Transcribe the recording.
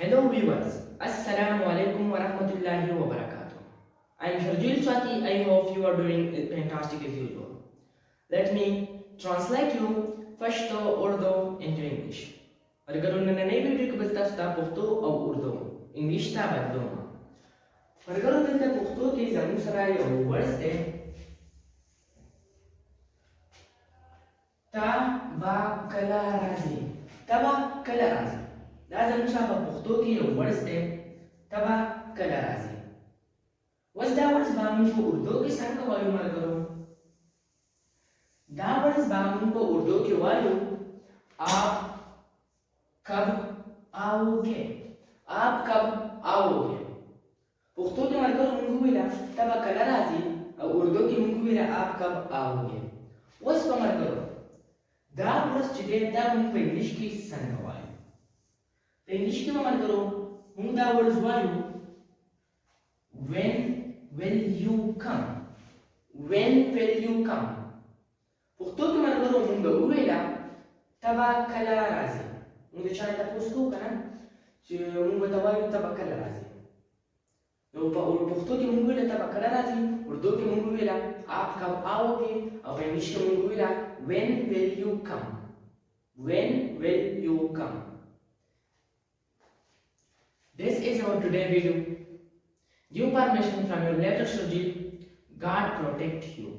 Hello viewers, Assalamu alaikum wa rahmatullahi wa barakatuh. I am Sharjil Swati. I hope you are doing fantastic as usual. Let me translate you first Urdu into English. अगर उन्होंने नई वीडियो को बता स्टा पुख्तो और उर्दू इंग्लिश ता बदलो अगर उन्होंने पुख्तो की जरूर सराय वर्ड्स है ता बा कला राजी لازم نشوف بخطوطي ورز ده تبع کله راځي وس دا ورز به موږ په اردو کې څنګه وایو ملګرو دا ورز به موږ په اردو کې وایو आप कब आओगे आप कब आओगे پښتو کې ملګرو موږ ویلا تبع کله راځي او اردو کې موږ ویلا आप कब आओगे وس په ملګرو دا ورز چې دا موږ په انګلیش کې څنګه وایو په انګلیش کې به ملګرو موږ دا ورډز وایو when will you come when will you come پښتو کې ملګرو موږ وویلا تبا کله راځي موږ چا ته پوښتنه وکړه چې موږ ته وایو تبا کله راځي نو په پښتو کې موږ ویلا تبا کله راځي اردو کې موږ ویلا आप कब आओगे او په انګلیش کې موږ ویلا when will you come when will you come This is our today video. Give permission from your letter Sharjil. God protect you.